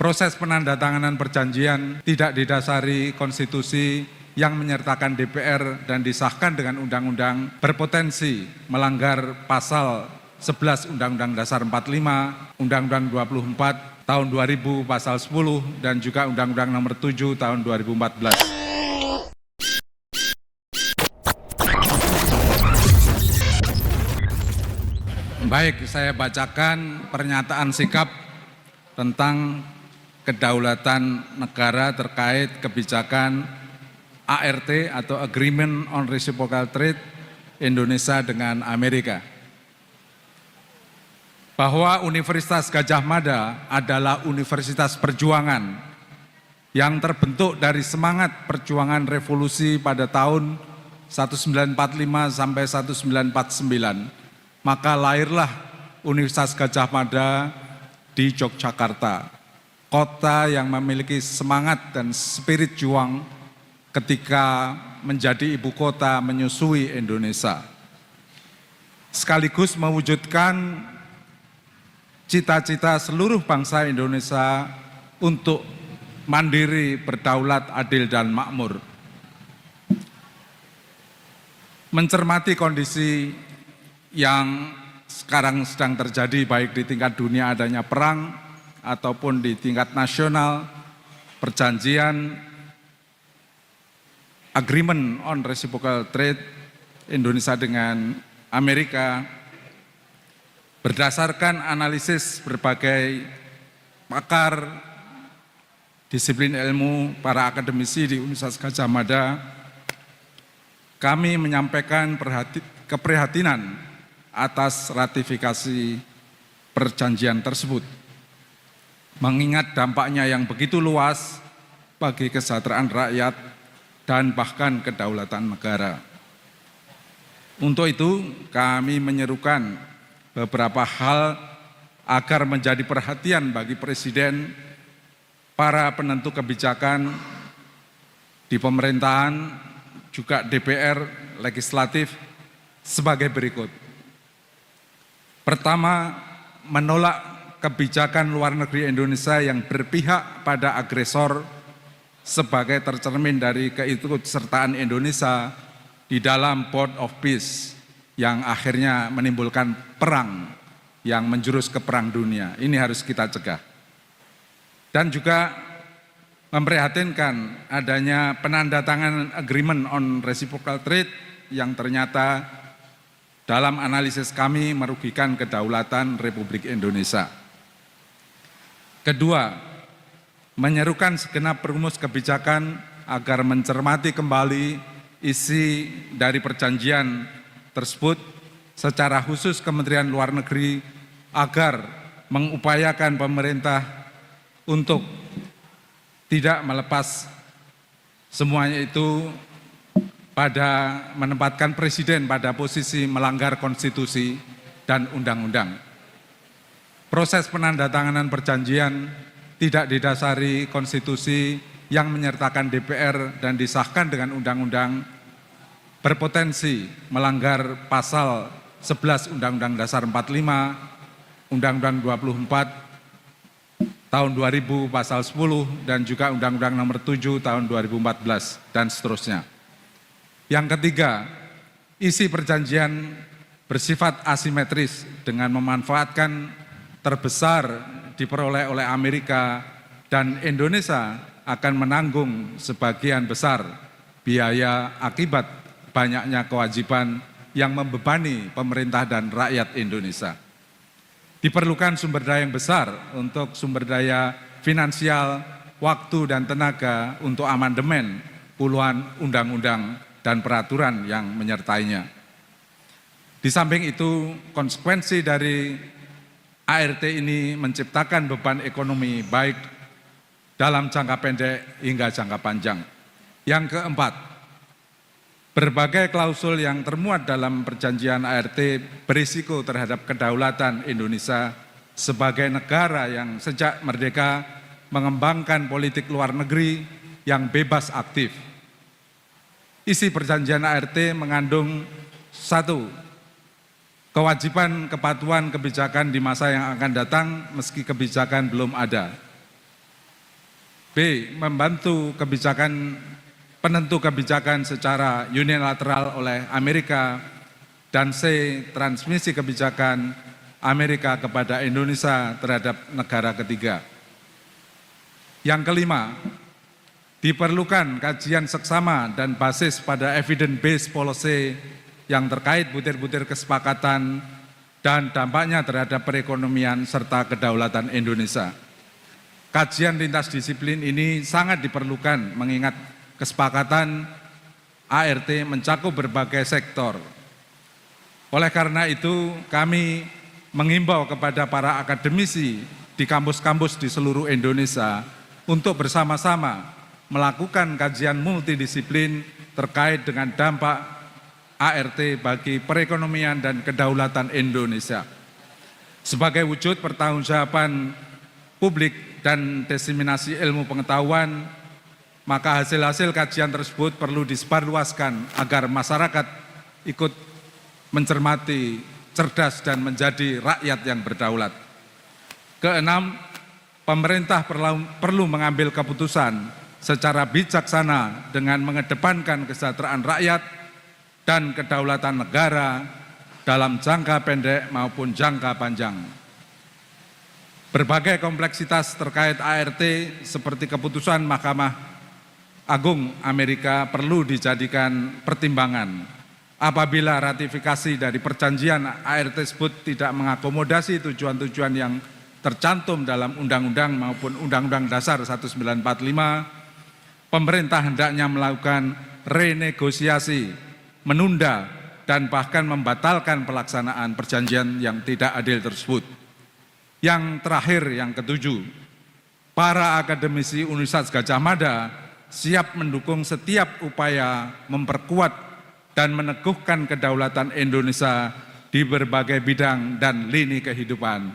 Proses penandatanganan perjanjian tidak didasari konstitusi yang menyertakan DPR dan disahkan dengan undang-undang berpotensi melanggar pasal 11 Undang-Undang Dasar 45, Undang-Undang 24 tahun 2000 pasal 10 dan juga Undang-Undang nomor 7 tahun 2014. Baik, saya bacakan pernyataan sikap tentang kedaulatan negara terkait kebijakan ART atau Agreement on Reciprocal Trade Indonesia dengan Amerika. Bahwa Universitas Gadjah Mada adalah universitas perjuangan yang terbentuk dari semangat perjuangan revolusi pada tahun 1945 sampai 1949, maka lahirlah Universitas Gadjah Mada di Yogyakarta, kota yang memiliki semangat dan spirit juang ketika menjadi ibu kota menyusui Indonesia, sekaligus mewujudkan cita-cita seluruh bangsa Indonesia untuk mandiri, berdaulat, adil, dan makmur. Mencermati kondisi yang sekarang sedang terjadi baik di tingkat dunia adanya perang ataupun di tingkat nasional, perjanjian Agreement on Reciprocal Trade Indonesia dengan Amerika berdasarkan analisis berbagai pakar disiplin ilmu, para akademisi di Universitas Gadjah Mada, kami menyampaikan keprihatinan atas ratifikasi perjanjian tersebut, mengingat dampaknya yang begitu luas bagi kesejahteraan rakyat dan bahkan kedaulatan negara. Untuk itu, kami menyerukan beberapa hal agar menjadi perhatian bagi Presiden, para penentu kebijakan di pemerintahan, juga DPR, legislatif, sebagai berikut. Pertama, menolak kebijakan luar negeri Indonesia yang berpihak pada agresor sebagai tercermin dari keikutsertaan Indonesia di dalam Board of Peace yang akhirnya menimbulkan perang yang menjurus ke perang dunia. Ini harus kita cegah. Dan juga memprihatinkan adanya penandatanganan Agreement on Reciprocal Trade yang ternyata dalam analisis kami merugikan kedaulatan Republik Indonesia. Kedua, menyerukan segenap perumus kebijakan agar mencermati kembali isi dari perjanjian tersebut, secara khusus Kementerian Luar Negeri agar mengupayakan pemerintah untuk tidak melepas semuanya itu pada menempatkan Presiden pada posisi melanggar konstitusi dan undang-undang. Proses penandatanganan perjanjian tidak didasari konstitusi yang menyertakan DPR dan disahkan dengan undang-undang berpotensi melanggar pasal 11 Undang-Undang Dasar 45, Undang-Undang 24 tahun 2000 pasal 10 dan juga Undang-Undang nomor 7 tahun 2014 dan seterusnya. Yang ketiga, isi perjanjian bersifat asimetris dengan memanfaatkan terbesar diperoleh oleh Amerika, dan Indonesia akan menanggung sebagian besar biaya akibat banyaknya kewajiban yang membebani pemerintah dan rakyat Indonesia. Diperlukan sumber daya yang besar untuk sumber daya finansial, waktu dan tenaga untuk amandemen puluhan undang-undang dan peraturan yang menyertainya. Di samping itu, konsekuensi dari ART ini menciptakan beban ekonomi baik dalam jangka pendek hingga jangka panjang. Yang keempat, berbagai klausul yang termuat dalam perjanjian ART berisiko terhadap kedaulatan Indonesia sebagai negara yang sejak merdeka mengembangkan politik luar negeri yang bebas aktif. Isi perjanjian ART mengandung satu, kewajiban kepatuhan kebijakan di masa yang akan datang meski kebijakan belum ada. B. Membantu penentu kebijakan secara unilateral oleh Amerika. Dan C. Transmisi kebijakan Amerika kepada Indonesia terhadap negara ketiga. Yang kelima, diperlukan kajian seksama dan basis pada evidence-based policy yang terkait butir-butir kesepakatan dan dampaknya terhadap perekonomian serta kedaulatan Indonesia. Kajian lintas disiplin ini sangat diperlukan mengingat kesepakatan ART mencakup berbagai sektor. Oleh karena itu, kami menghimbau kepada para akademisi di kampus-kampus di seluruh Indonesia untuk bersama-sama melakukan kajian multidisiplin terkait dengan dampak ART bagi perekonomian dan kedaulatan Indonesia. Sebagai wujud pertanggungjawaban publik dan diseminasi ilmu pengetahuan, maka hasil-hasil kajian tersebut perlu disebarluaskan agar masyarakat ikut mencermati, cerdas dan menjadi rakyat yang berdaulat. Keenam, pemerintah perlu mengambil keputusan secara bijaksana dengan mengedepankan kesejahteraan rakyat dan kedaulatan negara dalam jangka pendek maupun jangka panjang. Berbagai kompleksitas terkait ART seperti keputusan Mahkamah Agung Amerika perlu dijadikan pertimbangan. Apabila ratifikasi dari perjanjian ART tersebut tidak mengakomodasi tujuan-tujuan yang tercantum dalam Undang-Undang maupun Undang-Undang Dasar 1945, pemerintah hendaknya melakukan renegosiasi, menunda, dan bahkan membatalkan pelaksanaan perjanjian yang tidak adil tersebut. Yang terakhir, yang ketujuh, para akademisi Universitas Gadjah Mada siap mendukung setiap upaya memperkuat dan meneguhkan kedaulatan Indonesia di berbagai bidang dan lini kehidupan.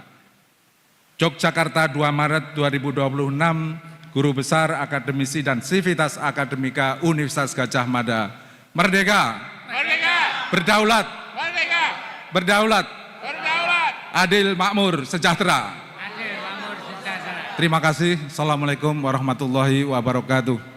Yogyakarta 2 Maret 2026, Guru Besar Akademisi dan Sivitas Akademika Universitas Gadjah Mada. Merdeka! Merdeka! Berdaulat! Merdeka! Berdaulat! Berdaulat! Adil, makmur, sejahtera. Adil, makmur, sejahtera. Terima kasih. Assalamualaikum warahmatullahi wabarakatuh.